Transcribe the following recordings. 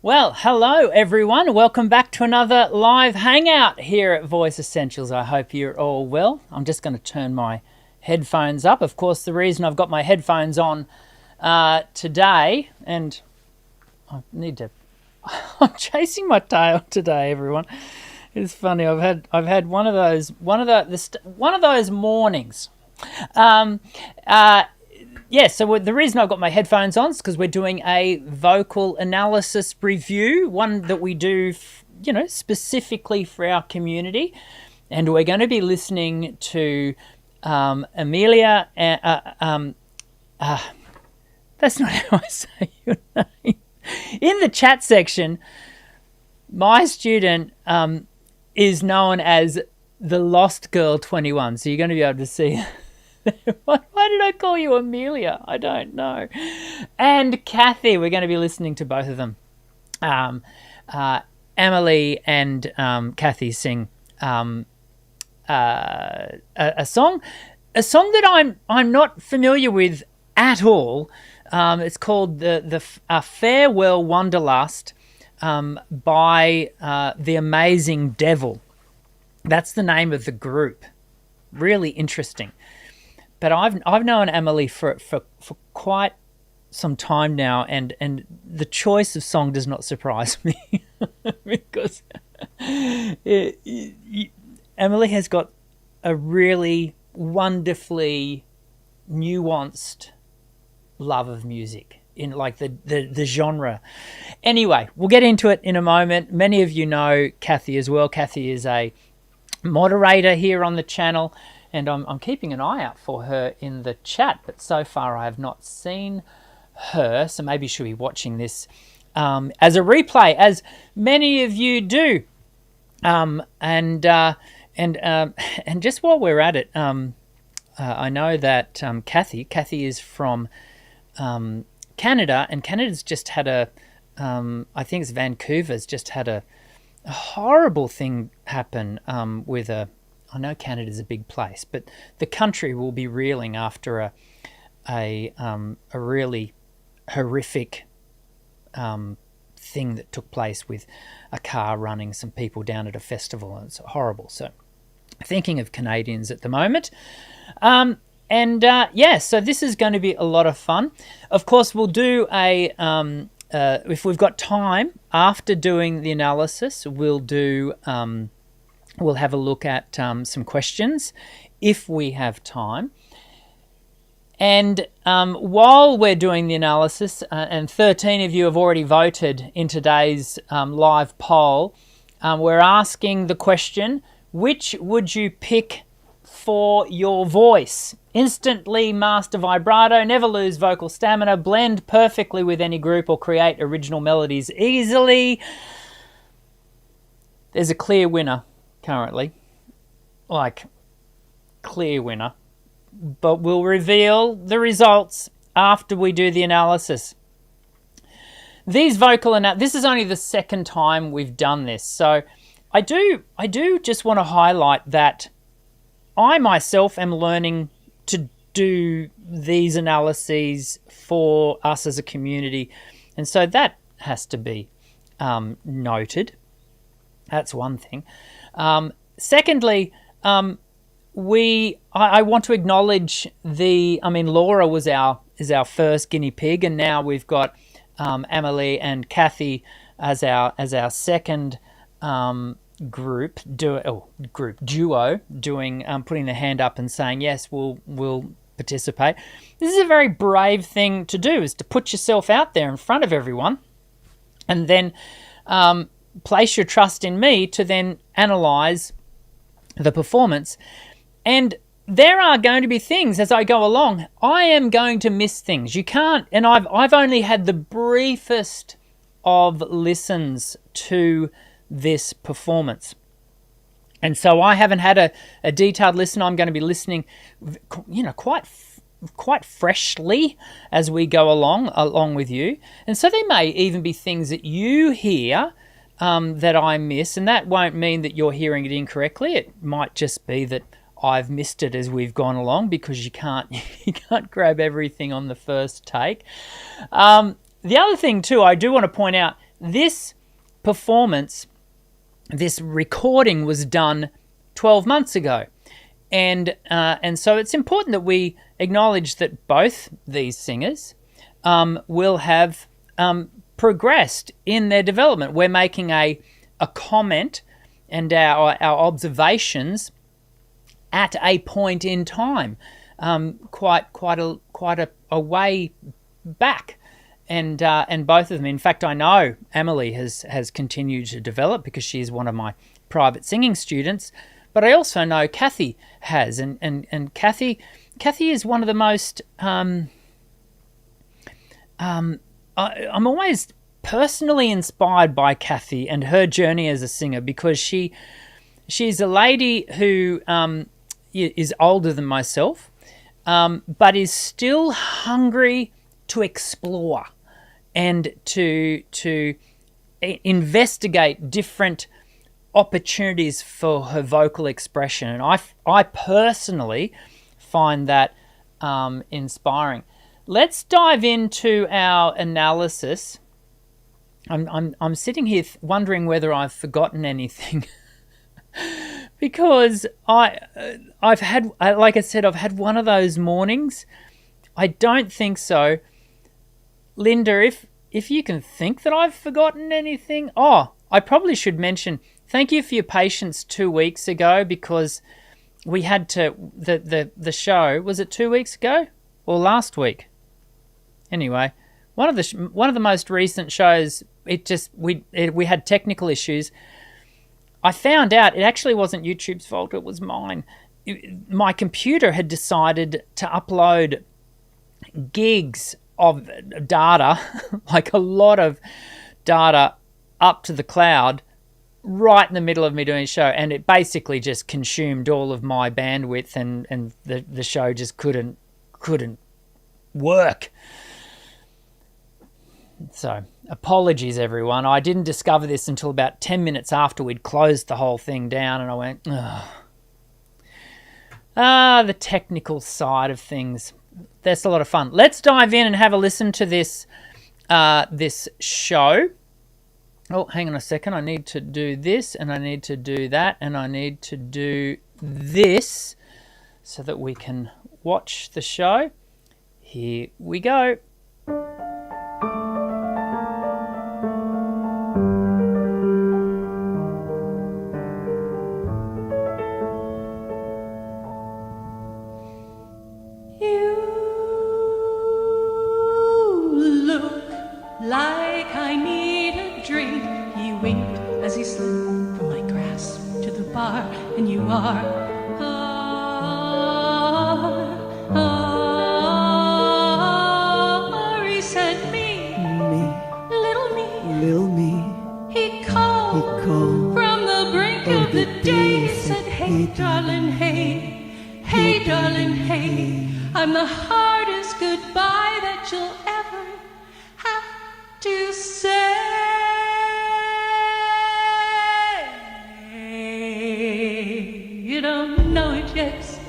Well, hello everyone. Welcome back to another live hangout here at Voice Essentials. I hope you're all well. I'm just going to turn my headphones up. Of course, the reason I've got my headphones on today, and I need to. I'm chasing my tail today, everyone. It's funny. I've had one of those mornings. So the reason I've got my headphones on is because we're doing a vocal analysis review, one that we do, specifically for our community, and we're going to be listening to Amelia. That's not how I say your name. In the chat section, my student is known as the Lost Girl 21, so you're going to be able to see. Why did I call you Amelia? I don't know. And Kathy, we're going to be listening to both of them. Emily and Kathy sing a song that I'm not familiar with at all. It's called the Farewell Wanderlust by the Amazing Devil. That's the name of the group. Really interesting. But I've known Emily for quite some time now, and the choice of song does not surprise me because Emily has got a really wonderfully nuanced love of music in like the genre. Anyway, we'll get into it in a moment. Many of you know Kathy as well. Kathy is a moderator here on the channel, and I'm keeping an eye out for her in the chat, but so far I have not seen her, so maybe she'll be watching this as a replay, as many of you do. And just while we're at it, I know that Kathy is from Canada, and Canada's just had I think it's Vancouver's just had a horrible thing happen with I know Canada's a big place, but the country will be reeling after a really horrific thing that took place with a car running some people down at a festival, and it's horrible. So thinking of Canadians at the moment. So this is going to be a lot of fun. Of course, we'll do if we've got time after doing the analysis, we'll have a look at some questions if we have time. And while we're doing the analysis, and 13 of you have already voted in today's live poll, we're asking the question, which would you pick for your voice? Instantly master vibrato, never lose vocal stamina, blend perfectly with any group, or create original melodies easily. There's a clear winner currently, clear winner, but we'll reveal the results after we do the analysis. These this is only the second time we've done this, so I do just want to highlight that I myself am learning to do these analyses for us as a community, and so that has to be noted. That's one thing. Secondly, I want to acknowledge Laura is our first guinea pig, and now we've got Emily and Kathy as our second duo doing putting their hand up and saying yes, we'll participate. This is a very brave thing to do, is to put yourself out there in front of everyone, and then place your trust in me to then analyze the performance. And there are going to be things as I go along. I am going to miss things. You can't, and I've only had the briefest of listens to this performance, and so I haven't had a detailed listen. I'm going to be listening, quite freshly as we go along with you, and so there may even be things that you hear that I miss, and that won't mean that you're hearing it incorrectly. It might just be that I've missed it as we've gone along, because you can't grab everything on the first take. The other thing too, I do want to point out, this performance, this recording was done 12 months ago. And so it's important that we acknowledge that both these singers will have progressed in their development. We're making a comment and our observations at a point in time, quite a way back, and both of them. In fact, I know Emily has continued to develop because she's one of my private singing students, but I also know Kathy has, and Kathy is one of the most. I'm always personally inspired by Kathy and her journey as a singer, because she's a lady who is older than myself, but is still hungry to explore and to investigate different opportunities for her vocal expression. And I personally find that inspiring. Let's dive into our analysis. I'm sitting here wondering whether I've forgotten anything because I've had, like I said, I've had one of those mornings. I don't think so. Linda, if you can think that I've forgotten anything. Oh, I probably should mention, thank you for your patience 2 weeks ago, because we had to, the show, was it 2 weeks ago or last week? Anyway, one of the most recent shows, we had technical issues. I found out it actually wasn't YouTube's fault, it was mine. My computer had decided to upload gigs of data, like a lot of data, up to the cloud right in the middle of me doing a show, and it basically just consumed all of my bandwidth, and the show just couldn't work. So apologies, everyone. I didn't discover this until about 10 minutes after we'd closed the whole thing down, and I went, the technical side of things. That's a lot of fun. Let's dive in and have a listen to this show. Oh, hang on a second. I need to do this, and I need to do that, and I need to do this so that we can watch the show. Here we go. Like I need a drink, he winked as he slipped from my grasp to the bar, and you are he said me, little me. He called from the brink of the day. He said, hey darling, hey darling, hey. I'm the hardest goodbye that you'll ever have to say. You don't know it yet.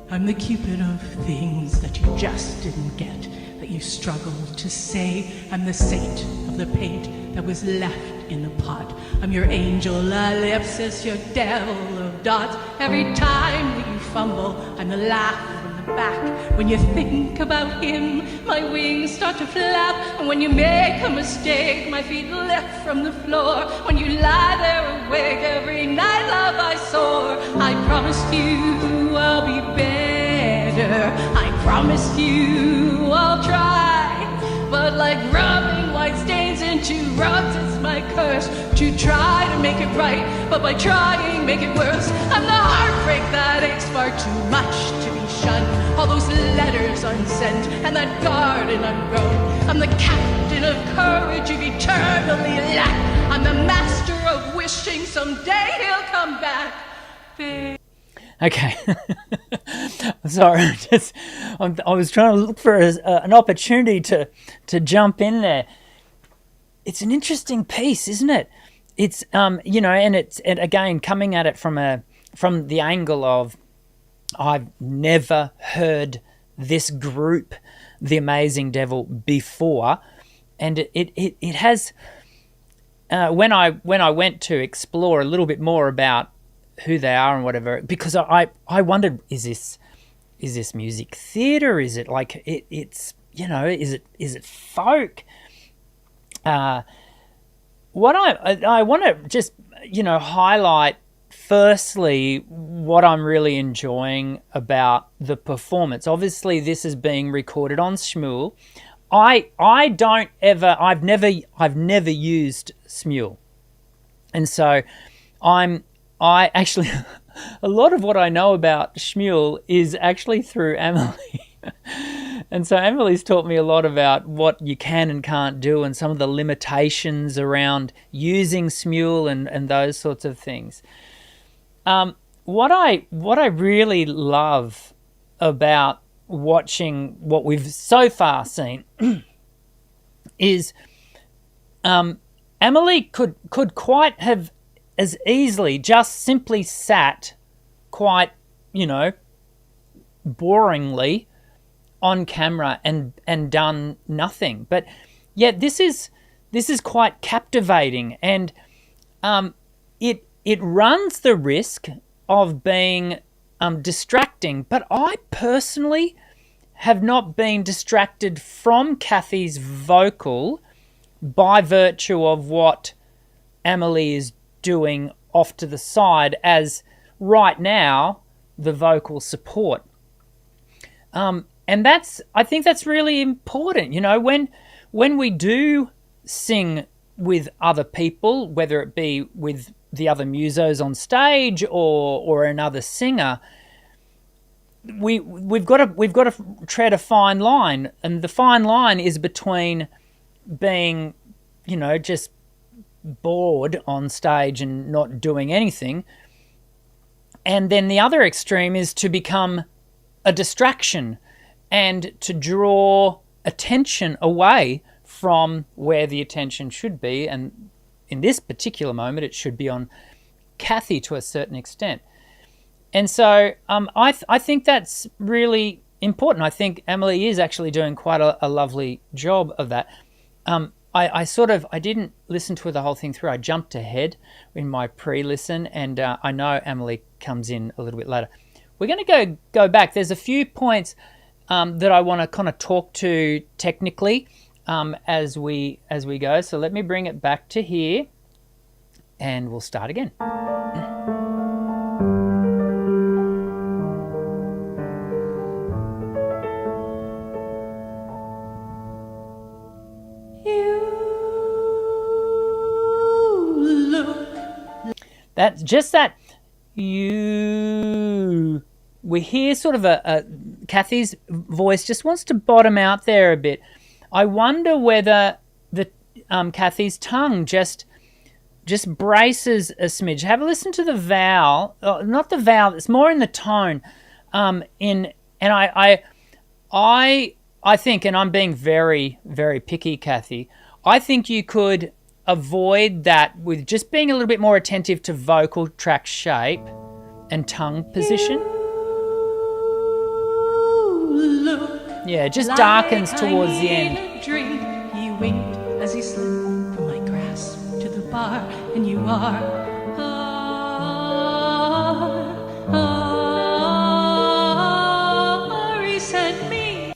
I'm the Cupid of things that you just didn't get, that you struggled to say. I'm the saint of the paint that was left in the pot. I'm your angel ellipsis, your devil of dots. Every time that you fumble, I'm the laugh from the back. When you think about him, my wings start to flap. And when you make a mistake, my feet lift from the floor. When you lie there awake every night, love, I soar. I promised you I'll be better. I promised you I'll try. But like rubbing white stains into rugs, it's my curse to try to make it right, but by trying, make it worse. I'm the heartbreak that aches far too much to be shunned. All those letters unsent and that garden ungrown. I'm the captain of courage you've eternally lacked. I'm the master of wishing someday he'll come back. Okay. Sorry, I was trying to look for an opportunity to jump in there. It's an interesting piece, isn't it? It's and again coming at it from the angle of, I've never heard this group, The Amazing Devil, before, and it has when I went to explore a little bit more about who they are and whatever, because I wondered, is this music theatre? Is it like it's is it folk? What I want to just highlight firstly what I'm really enjoying about the performance. Obviously, this is being recorded on Smule. I've never used Smule, and so I actually a lot of what I know about Smule is actually through Emily. And so Emily's taught me a lot about what you can and can't do and some of the limitations around using Smule and those sorts of things. What I really love about watching what we've so far seen is Emily could quite have as easily just simply sat quite, boringly on camera and done nothing. But yet this is quite captivating, and it runs the risk of being distracting. But I personally have not been distracted from Kathy's vocal by virtue of what Emily is doing off to the side as right now the vocal support. And I think that's really important. When we do sing with other people, whether it be with the other musos on stage or another singer, we've got to tread a fine line, and the fine line is between being, just bored on stage and not doing anything, and then the other extreme is to become a distraction and to draw attention away from where the attention should be. And in this particular moment, it should be on Kathy to a certain extent. And so I think that's really important. I think Emily is actually doing quite a lovely job of that. I didn't listen to the whole thing through. I jumped ahead in my pre-listen, and I know Emily comes in a little bit later. We're going to go back. There's a few points that I want to kind of talk to technically as we go. So let me bring it back to here, and we'll start again. That's just that you. We hear sort of a Kathy's voice just wants to bottom out there a bit. I wonder whether the Kathy's tongue just braces a smidge. Have a listen to the vowel, not the vowel. It's more in the tone. I think, and I'm being very, very picky, Kathy. I think you could avoid that with just being a little bit more attentive to vocal track shape and tongue position. Yeah, it just darkens towards the end. Drink, he winked as he slipped from my grasp to the bar, and you are. He said me.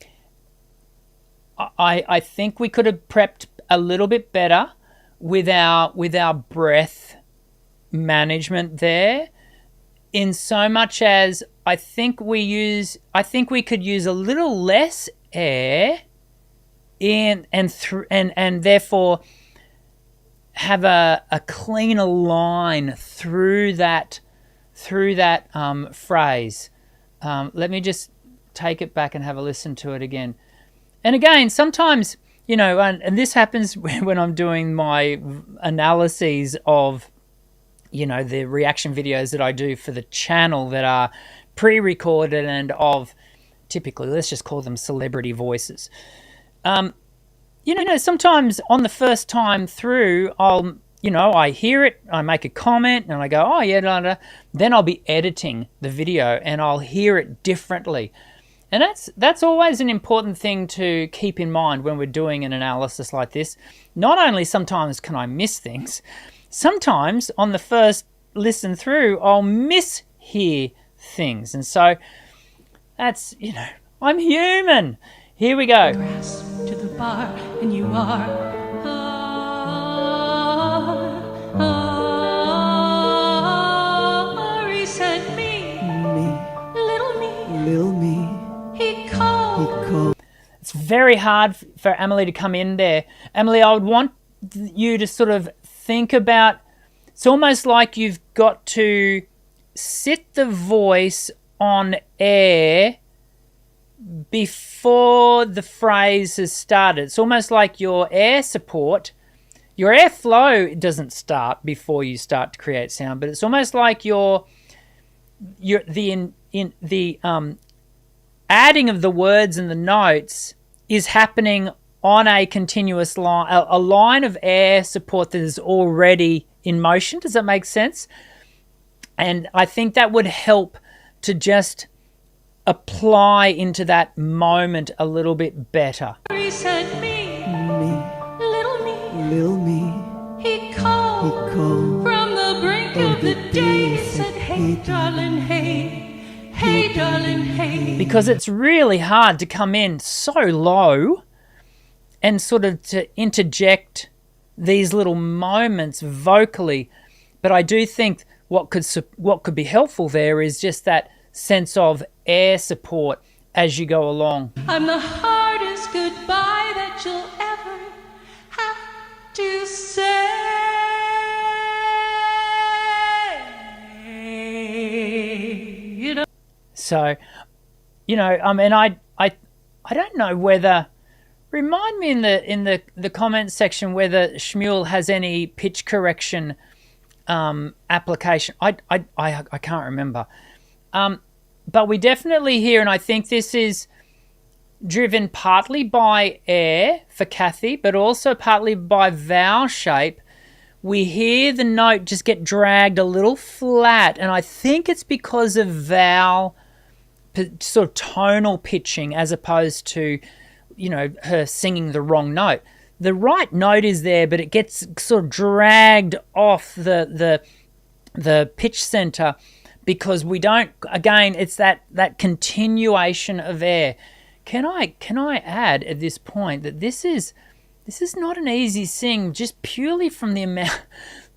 I think we could have prepped a little bit better with our breath management there, in so much as I think we could use a little less air in and therefore have a cleaner line through that phrase. Let me just take it back and have a listen to it again. And again, sometimes, and this happens when I'm doing my analyses of, the reaction videos that I do for the channel that are pre-recorded and of typically, let's just call them celebrity voices. Sometimes on the first time through, I hear it, I make a comment, and I go, oh, yeah, blah, blah. Then I'll be editing the video, and I'll hear it differently. And that's always an important thing to keep in mind when we're doing an analysis like this. Not only sometimes can I miss things, sometimes on the first listen through, I'll mishear things. And so that's, I'm human. Here we go. Grass to the bar, and you are. He sent me. Little me. He called. It's very hard for Emily to come in there. Emily, I would want you to sort of think about, it's almost like you've got to sit the voice on air before the phrase has started. It's almost like your air support, your airflow doesn't start before you start to create sound, but it's almost like the adding of the words and the notes is happening on a continuous line, a line of air support that is already in motion. Does that make sense? And I think that would help to just apply into that moment a little bit better. He sent me. Little me. He called. From the brink of the day. He said, hey, darling, hey. Hey, darling, hey. Because it's really hard to come in so low and sort of to interject these little moments vocally. But I do think what could be helpful there is just that sense of air support as you go along. I'm the hardest goodbye that you'll ever have to say. So, I mean, I don't know whether. Remind me in the comments section whether Smule has any pitch correction application. I can't remember. But we definitely hear, and I think this is driven partly by air for Kathy, but also partly by vowel shape. We hear the note just get dragged a little flat, and I think it's because of vowel sort of tonal pitching as opposed to, her singing the wrong note. The right note is there, but it gets sort of dragged off the pitch center because we don't, again, it's that continuation of air. Can I add at this point that this is not an easy sing just purely from the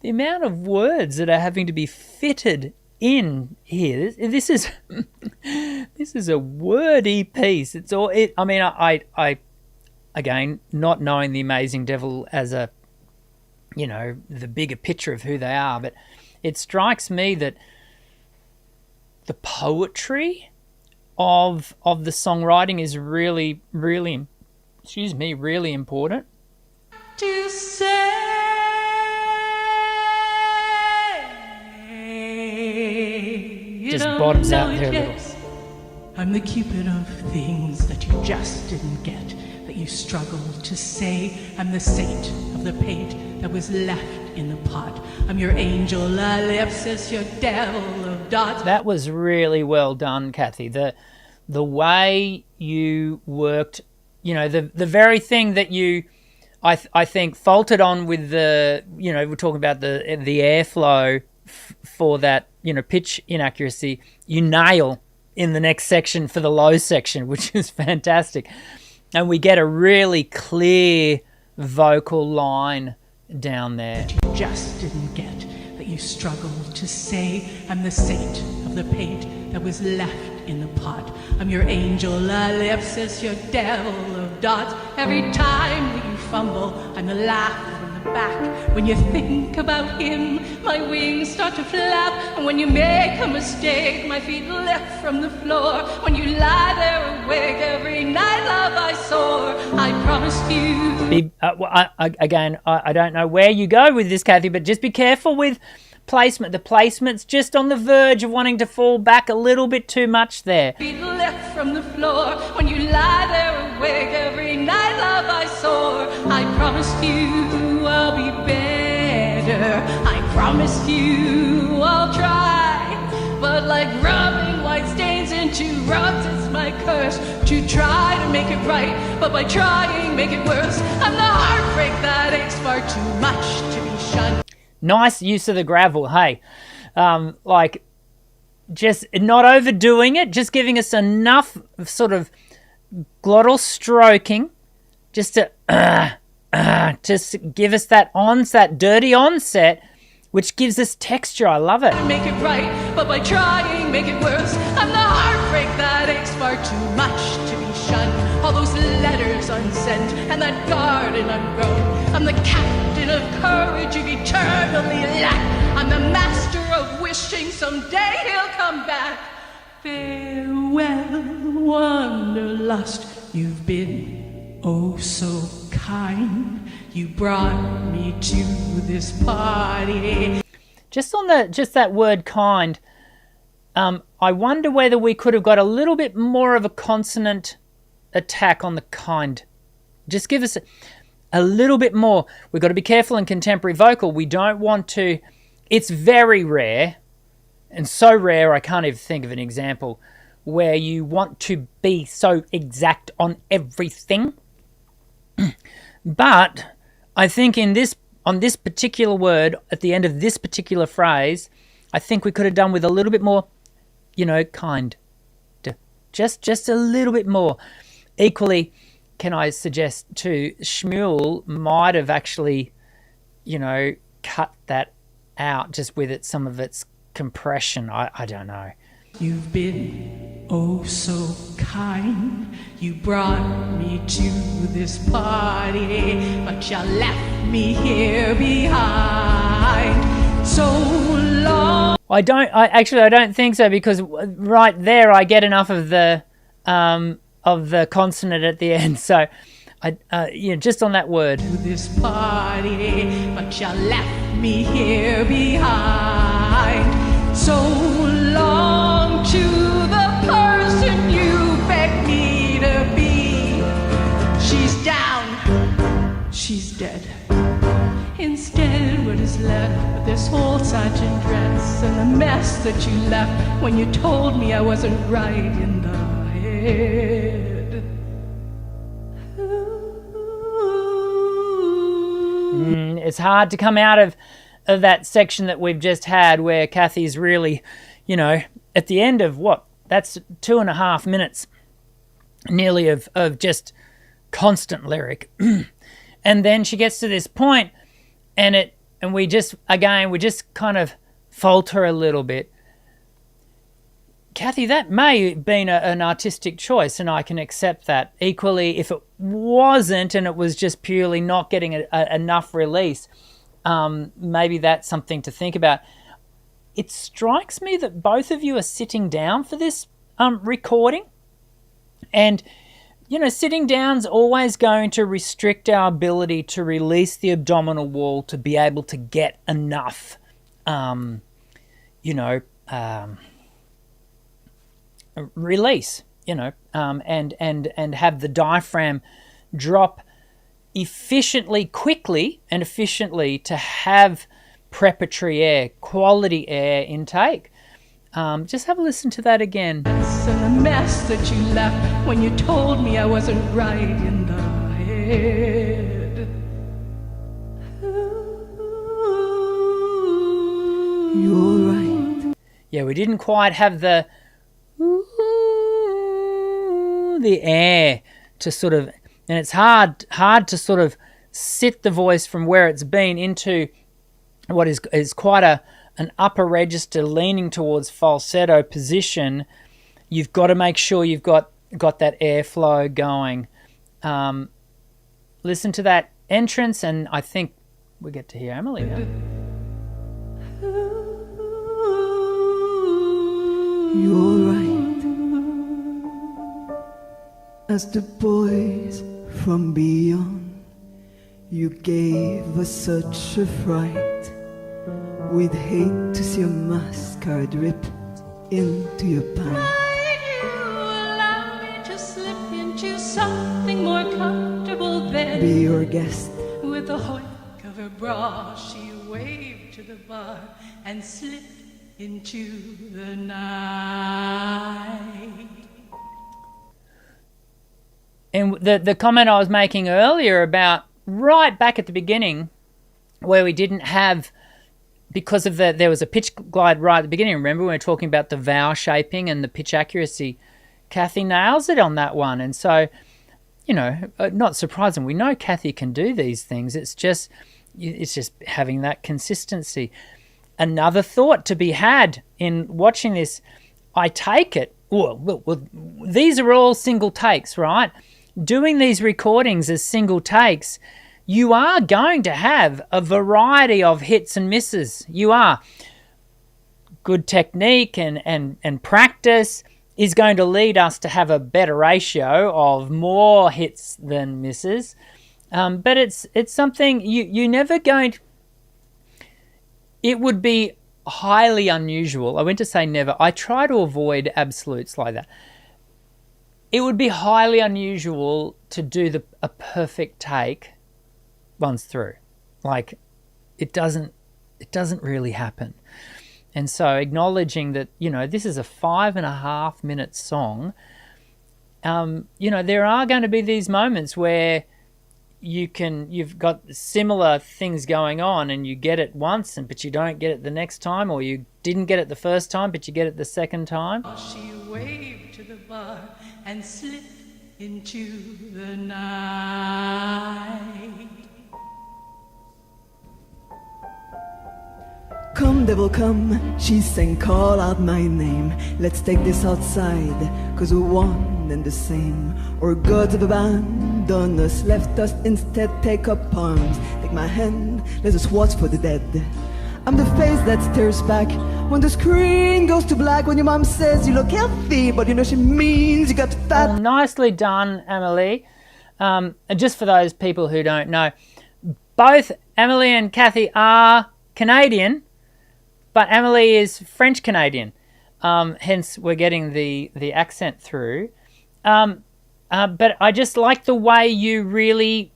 amount of words that are having to be fitted in here. This is a wordy piece. It's all it. I mean, I again, not knowing the Amazing Devil as a, the bigger picture of who they are, but it strikes me that the poetry of the songwriting is really, really, really important. To say. Just bottoms out there a little. I'm the Cupid of things that you just didn't get, that you struggled to say. I'm the saint of the paint that was left in the pot. I'm your angel ellipsis, your devil of dots. That was really well done, Kathy. The way you worked, the very thing that you, I think, faulted on with the, we're talking about the airflow for that, pitch inaccuracy, you nail in the next section for the low section, which is fantastic. And we get a really clear vocal line down there. That you just didn't get, that you struggled to say. I'm the saint of the paint that was left in the pot. I'm your angel ellipsis, your devil of dots. Every time that you fumble, I'm the laugh from the back. When you think about him, my wings start to flap. And when you make a mistake, my feet lift from the floor. When you lie there awake every night, love I soar. I promised you. I don't know where you go with this, Kathy, but just be careful with placement. The placement's just on the verge of wanting to fall back a little bit too much there. Feet lift from the floor. When you lie there awake every night, love I soar. I promised you I'll be better. I promised you I'll try. But like rubbing white stains into into rubs. It's my curse to try to make it right, but by trying, make it worse. I'm the heartbreak that aches far too much to be shunned. Nice use of the gravel, hey. Like, just not overdoing it, just giving us enough sort of glottal stroking, just to just give us that dirty onset, which gives us texture. I love it. Make it right, but by trying, make it worse. I'm the heartbreak that aches far too much to be shunned. All those letters unsent and that garden ungrown. I'm the captain of courage you've eternally lacked. I'm the master of wishing someday he'll come back. Farewell, wanderlust. You've been oh so kind. You brought me to this party. Just on that word kind, I wonder whether we could have got a little bit more of a consonant attack on the kind. Just give us a little bit more. We've got to be careful in contemporary vocal. We don't want to... It's very rare, and so rare I can't even think of an example, where you want to be so exact on everything. But I think on this particular word, at the end of this particular phrase, I think we could have done with a little bit more, kind. Just a little bit more. Equally, can I suggest too, Smule might have actually, cut that out just with some of its compression. I don't know. You've been oh so kind. You brought me to this party, but you left me here behind so long. I don't think so, because right there I get enough of the consonant at the end. So just on that word. To this party, but you left me here behind so long. To the person you begged me to be, she's down, she's dead. Instead, what is left but this whole satin dress and the mess that you left when you told me I wasn't right in the head. It's hard to come out of that section that we've just had, where Kathy's really, at the end of that's 2.5 minutes nearly of just constant lyric. And then she gets to this point, and we just kind of falter a little bit. Kathy, that may have been an artistic choice, and I can accept that. Equally, if it wasn't, and it was just purely not getting enough release, maybe that's something to think about. It strikes me that both of you are sitting down for this recording, and sitting down's always going to restrict our ability to release the abdominal wall to be able to get enough, release, and have the diaphragm drop efficiently, quickly and efficiently, to have preparatory air, quality air intake. Just have a listen to that again. And the mess that you left when you told me I wasn't right in the head. You're right. Yeah, we didn't quite have the air to sort of, and it's hard to sort of sit the voice from where it's been into what is quite an upper register leaning towards falsetto position. You've got to make sure you've got that airflow going. Listen to that entrance, and I think we get to hear Emily now. You're right. As the boys from beyond, you gave us such a fright. We'd hate to see a mascard ripped into your pants. Might you allow me to slip into something more comfortable then? Be your guest. With a hoik of her bra, she waved to the bar and slipped into the night. And the comment I was making earlier about right back at the beginning, where we didn't have, because of there was a pitch glide right at the beginning. Remember when we were talking about the vowel shaping and the pitch accuracy? Kathy nails it on that one. And so, you know, not surprising. We know Kathy can do these things. It's just having that consistency. Another thought to be had in watching this, I take it, well, these are all single takes, right? Doing these recordings as single takes, you are going to have a variety of hits and misses. You are. Good technique and practice is going to lead us to have a better ratio of more hits than misses. But it's something you never going to... It would be highly unusual. I went to say never. I try to avoid absolutes like that. It would be highly unusual to do a perfect take once through. Like, it doesn't really happen. And so acknowledging that, you know, this is a 5.5 minute song, you know, there are going to be these moments where you've got similar things going on and you get it once but you don't get it the next time, or you didn't get it the first time but you get it the second time. She waved to the bar and slipped into the night. Come, devil, come, she sang, call out my name. Let's take this outside, 'cause we're one and the same. Or gods have abandoned us, left us instead. Take up arms, take my hand, let us watch for the dead. I'm the face that stares back when the screen goes to black. When your mom says you look healthy, but you know she means you got fat. Well, nicely done, Emily. And just for those people who don't know, both Emily and Kathy are Canadian, but Emily is French-Canadian. Hence, we're getting the accent through. But I just like the way you really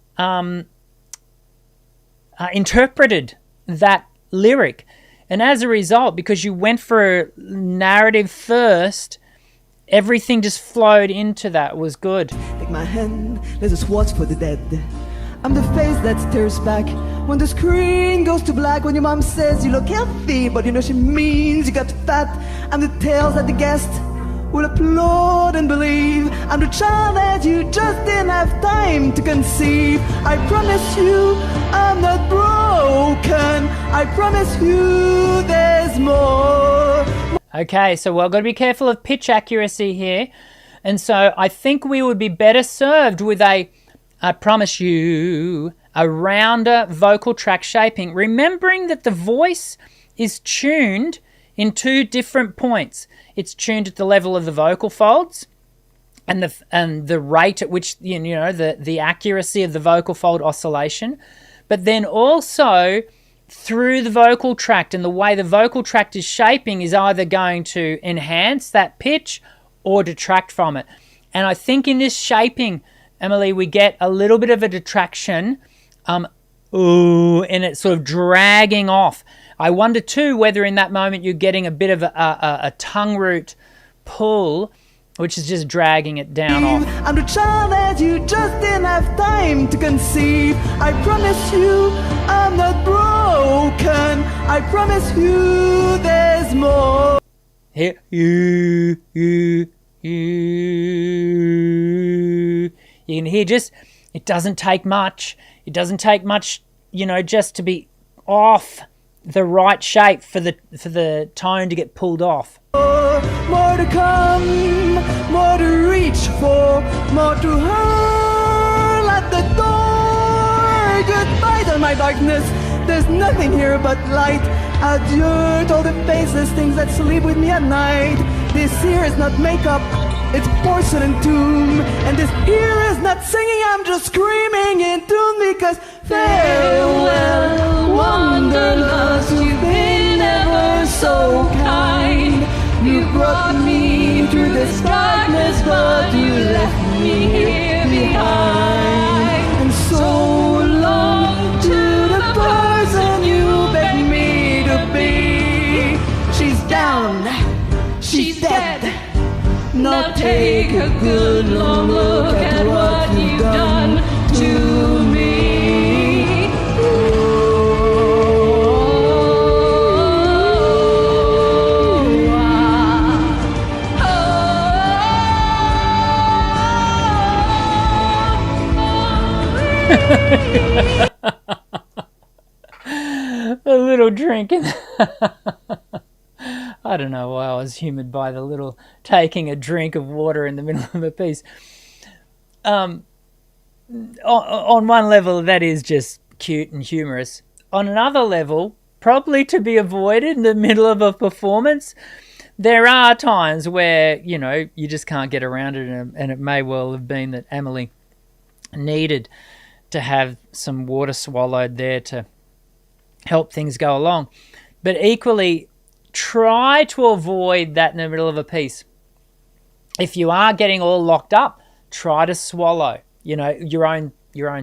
interpreted that lyric. And as a result, because you went for narrative first, everything just flowed into that. It was good. Take my hand, let us watch for the dead. I'm the face that stares back when the screen goes to black. When your mom says you look healthy, but you know she means you got fat. I'm the tales that the guest will applaud and believe. I'm the child that you just didn't have time to conceive. I promise you I'm not broken. I promise you there's more. Okay, so we've got to be careful of pitch accuracy here. And so I think we would be better served with I promise you, a rounder vocal track shaping, remembering that the voice is tuned in two different points. It's tuned at the level of the vocal folds and the rate at which, you know, the accuracy of the vocal fold oscillation, but then also through the vocal tract, and the way the vocal tract is shaping is either going to enhance that pitch or detract from it. And I think in this shaping, Emily, we get a little bit of a detraction, and it's sort of dragging off. I wonder too whether in that moment you're getting a bit of a tongue root pull, which is just dragging it down off. I'm the child that you just didn't have time to conceive. I promise you I'm not broken. I promise you there's more. Here, you can hear just, it doesn't take much. It doesn't take much, you know, just to be off the right shape for the tone to get pulled off. More to come, more to reach for, more to hurl at the door. Goodbye to my darkness, there's nothing here but light. Adieu to all the faceless things that sleep with me at night. This here is not makeup, it's porcelain tomb. And this here is not singing, I'm just screaming in tune. Because farewell, wanderlust, you've been ever so kind. You brought me through this darkness, but you left me here behind. And so long to the person you begged me to be. She's dead. Now take a good long look at what you've done to me. A little drink. I don't know why I was humoured by the little taking a drink of water in the middle of a piece. On one level, that is just cute and humorous. On another level, probably to be avoided in the middle of a performance, there are times where, you know, you just can't get around it, and it may well have been that Emily needed to have some water swallowed there to help things go along. But equally, try to avoid that in the middle of a piece. If you are getting all locked up, try to swallow, you know, your own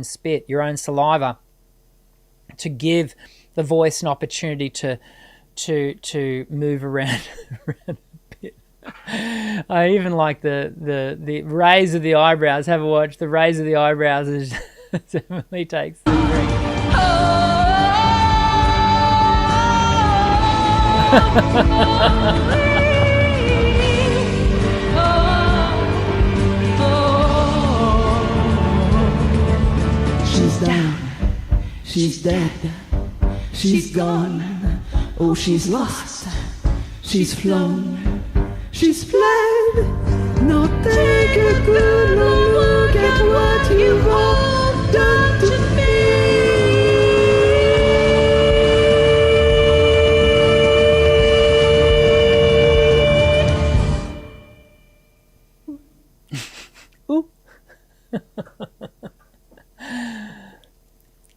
spit, your own saliva, to give the voice an opportunity to move around, around a bit. I even like the raise of the eyebrows. Have a watch. The raise of the eyebrows is Emily takes the drink. She's down, she's dead, she's gone, oh she's lost, she's flown, she's fled. Now take a good look at what you've all done to me.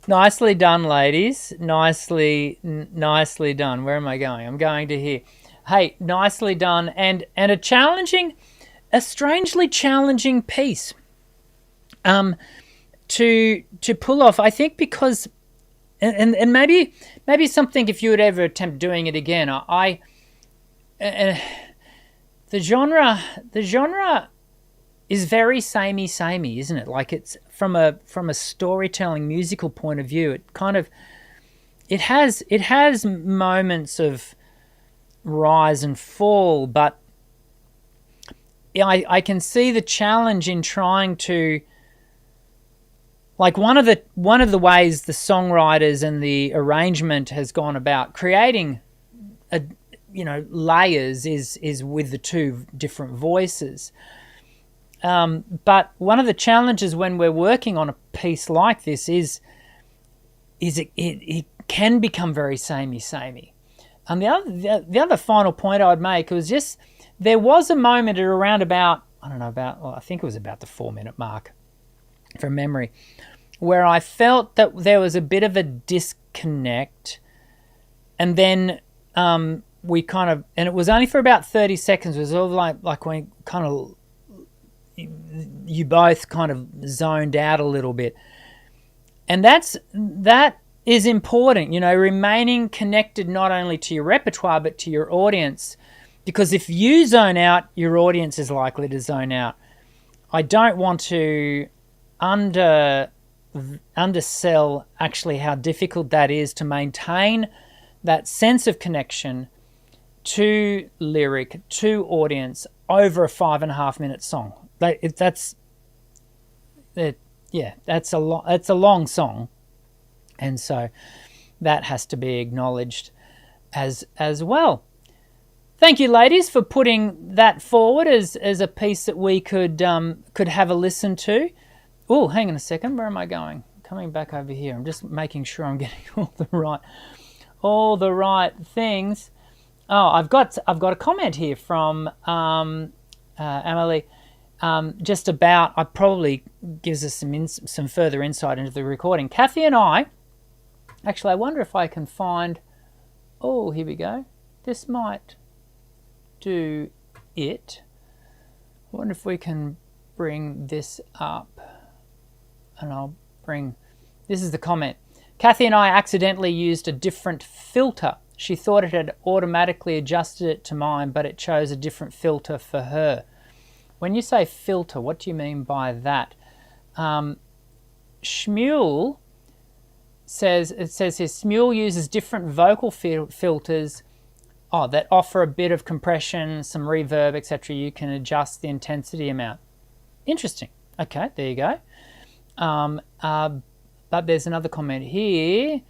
Nicely done, ladies. Nicely done. Where am I going? I'm going to here. Hey, nicely done, and a strangely challenging piece to pull off. I think because, and maybe something, if you would ever attempt doing it again, the genre is very samey, isn't it? Like, it's from a storytelling musical point of view, it has moments of rise and fall, but I can see the challenge in trying to, like, one of the ways the songwriters and the arrangement has gone about creating layers is with the two different voices. But one of the challenges when we're working on a piece like this is it can become very samey. And the other final point I would make was just, there was a moment at around about, I think it was about the 4-minute mark from memory, where I felt that there was a bit of a disconnect, and then we kind of, and it was only for about 30 seconds, it was all like when kind of, you both kind of zoned out a little bit. And that is important, remaining connected not only to your repertoire but to your audience, because if you zone out, your audience is likely to zone out. I don't want to undersell actually how difficult that is to maintain that sense of connection to lyric, to audience over a 5.5-minute song. That's a long song, and so that has to be acknowledged as well. Thank you, ladies, for putting that forward as a piece that we could have a listen to. Oh, hang on a second. Where am I going? Coming back over here. I'm just making sure I'm getting all the right things. Oh, I've got a comment here from Emily. Just about, I probably gives us some further insight into the recording. Kathy and I, actually, I wonder if I can find, oh, here we go. This might do it. I wonder if we can bring this up, and I'll bring, this is the comment. Kathy and I accidentally used a different filter. She thought it had automatically adjusted it to mine, but it chose a different filter for her. when you say filter, what do you mean by that? Smule says here, Smule uses different vocal filters that offer a bit of compression, some reverb, etc. You can adjust the intensity amount. Interesting. Okay, there you go. But there's another comment here.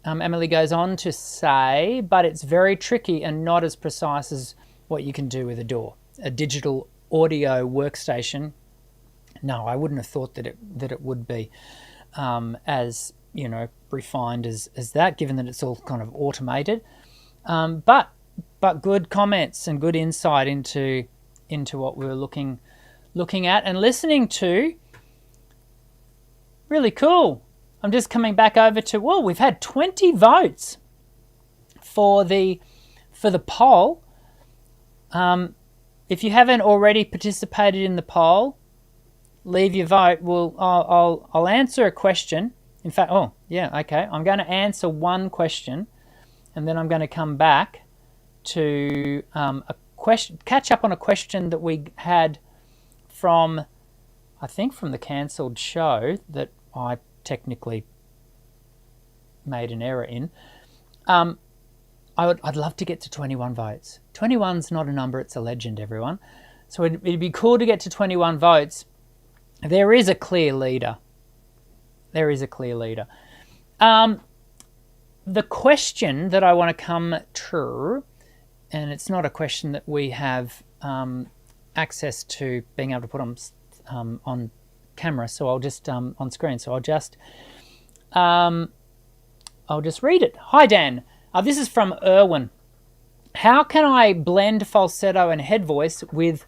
Emily goes on to say, but it's very tricky and not as precise as what you can do with a DAW, a digital audio workstation. No, I wouldn't have thought that it would be as, you know, refined as that, given that it's all kind of automated. But good comments and good insight into what we were looking at and listening to. Really cool. I'm just coming back over to, well, we've had 20 votes for the poll. If you haven't already participated in the poll, leave your vote. Well, I'll answer a question. In fact, I'm going to answer one question, and then I'm going to come back to catch up on a question that we had from the cancelled show that I technically made an error in. I'd love to get to 21 votes. 21's not a number, it's a legend, everyone. So it'd be cool to get to 21 votes. There is a clear leader. The question that I want to come to, and it's not a question that we have access to being able to put on camera, so I'll just on screen. So I'll just read it. Hi Dan, this is from Erwin. How can I blend falsetto and head voice with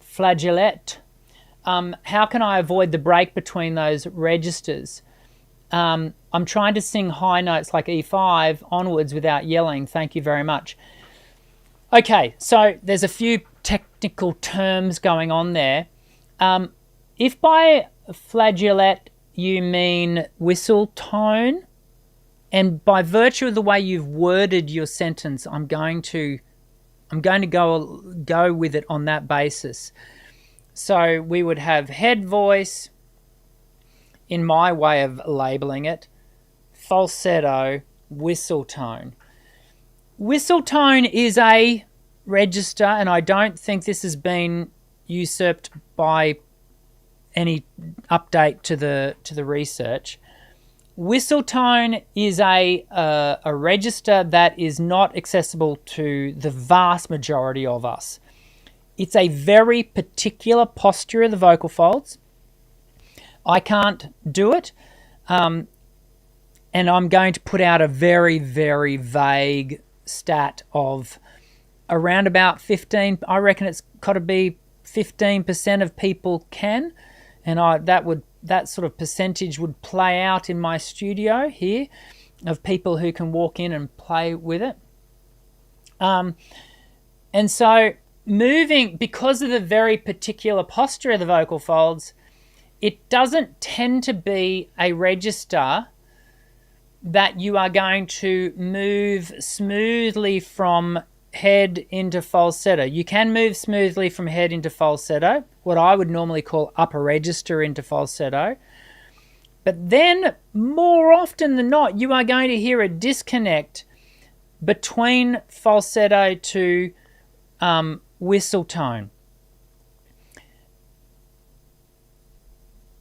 flageolet? How can I avoid the break between those registers? I'm trying to sing high notes like E5 onwards without yelling. Thank you very much. Okay, so there's a few technical terms going on there. If by flageolet you mean whistle tone, and by virtue of the way you've worded your sentence, I'm going to go with it on that basis. So we would have head voice, in my way of labeling it, falsetto, whistle tone. Whistle tone is a register, and I don't think this has been usurped by any update to the research. Whistle tone is a register that is not accessible to the vast majority of us. It's a very particular posture of the vocal folds. I can't do it, and I'm going to put out a very, very vague stat of around about 15. I reckon it's got to be 15% of people can, and that sort of percentage would play out in my studio here of people who can walk in and play with it. And so moving, because of the very particular posture of the vocal folds, it doesn't tend to be a register that you are going to move smoothly from head into falsetto. You can move smoothly from head into falsetto, what I would normally call upper register into falsetto. But then, more often than not, you are going to hear a disconnect between falsetto to whistle tone.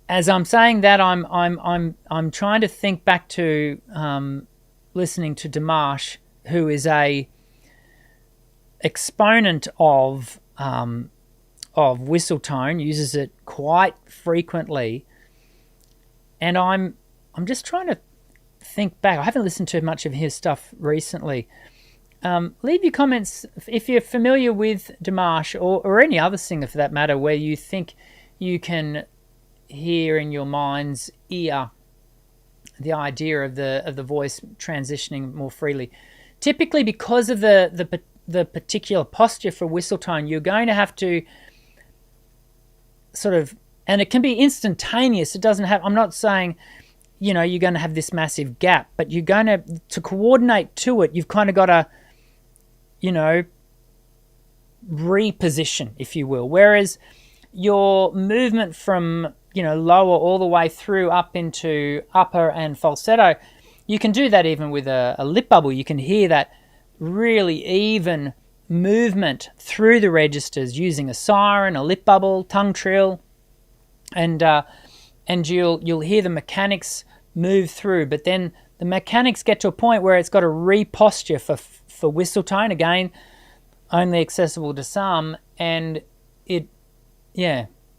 As I'm saying that, I'm trying to think back to listening to Dimash, who is a exponent of whistle tone, uses it quite frequently, and I'm just trying to think back. I haven't listened to much of his stuff recently. Leave your comments if you're familiar with Dimash or any other singer for that matter, where you think you can hear in your mind's ear the idea of the voice transitioning more freely. Typically, because of the particular posture for whistle tone, you're going to have to sort of, and it can be instantaneous. It doesn't have, I'm not saying, you're going to have this massive gap, but you're going to coordinate to it, you've kind of got to, reposition, if you will. Whereas your movement from, lower all the way through up into upper and falsetto, you can do that even with a lip bubble. You can hear that really even movement through the registers using a siren, a lip bubble, tongue trill, and you'll hear the mechanics move through. But then the mechanics get to a point where it's got to reposture for whistle tone, again, only accessible to some, and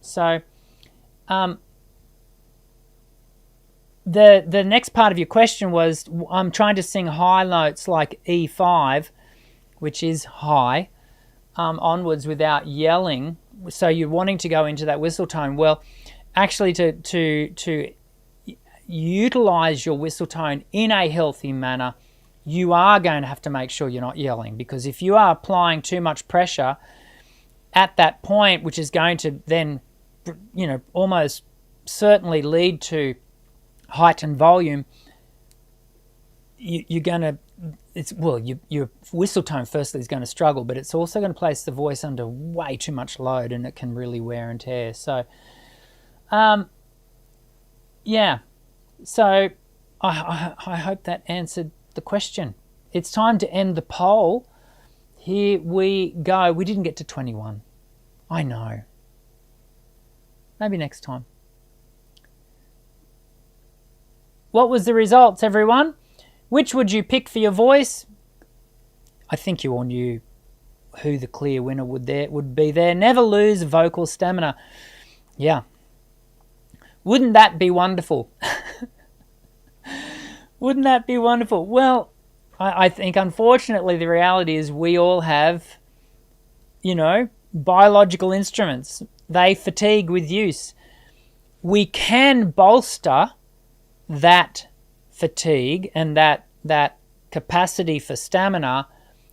so the next part of your question was, I'm trying to sing high notes like E5, which is high, onwards without yelling. So you're wanting to go into that whistle tone. Well, actually, to utilize your whistle tone in a healthy manner, you are going to have to make sure you're not yelling, because if you are applying too much pressure at that point, which is going to then, almost certainly lead to heightened volume, you're going to, your whistle tone firstly is going to struggle, but it's also going to place the voice under way too much load, and it can really wear and tear. So, so I hope that answered the question. It's time to end the poll. Here we go. We didn't get to 21. I know. Maybe next time. What was the results, everyone? Which would you pick for your voice? I think you all knew who the clear winner would be there. Never lose vocal stamina. Yeah. Wouldn't that be wonderful? Wouldn't that be wonderful? Well, I think unfortunately the reality is we all have, biological instruments. They fatigue with use. We can bolster that fatigue and that capacity for stamina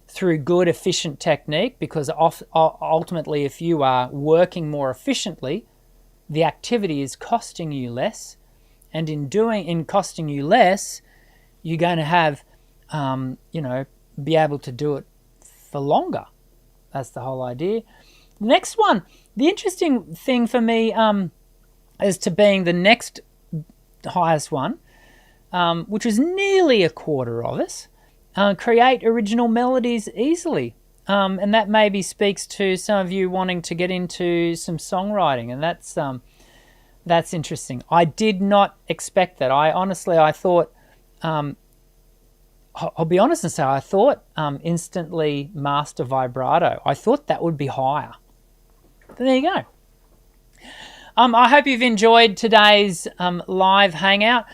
through good, efficient technique, because ultimately if you are working more efficiently, the activity is costing you less, and in costing you less, you're going to have, be able to do it for longer. That's the whole idea. Next one, the interesting thing for me as to being the next highest one, which was nearly a quarter of us, create original melodies easily. And that maybe speaks to some of you wanting to get into some songwriting, and that's interesting. I did not expect that. I thought, I'll be honest and say, I thought instantly master vibrato. I thought that would be higher. But there you go. I hope you've enjoyed today's live hangout.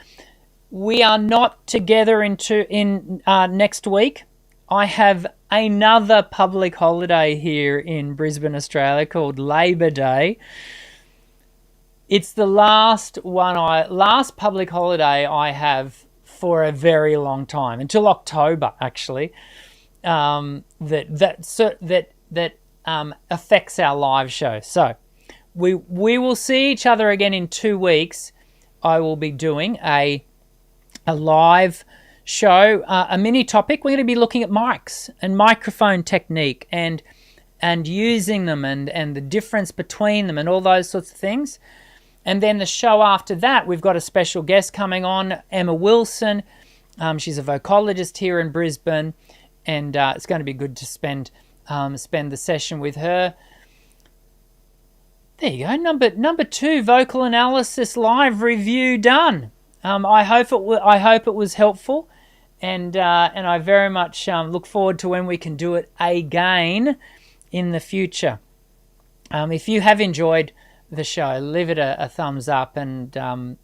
We are not together in next week. I have another public holiday here in Brisbane, Australia, called Labor Day. It's the last public holiday I have for a very long time, until October actually. That affects our live show. So we will see each other again in 2 weeks. I will be doing a live show, a mini topic. We're going to be looking at mics and microphone technique and using them and the difference between them and all those sorts of things. And then the show after that, we've got a special guest coming on, Emma Wilson. She's a vocalist here in Brisbane, and it's going to be good to spend the session with her. There you go, number 2 vocal analysis live review done. I hope it was helpful, and I very much look forward to when we can do it again in the future. If you have enjoyed the show, leave it a thumbs up, and I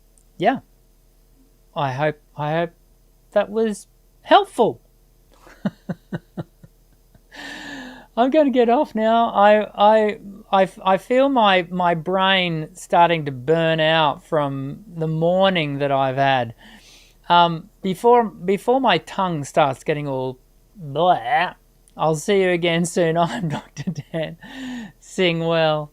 hope that was helpful. I'm going to get off now. I feel my brain starting to burn out from the morning that I've had. Before my tongue starts getting all blah, I'll see you again soon. I'm Dr. Dan. Sing well.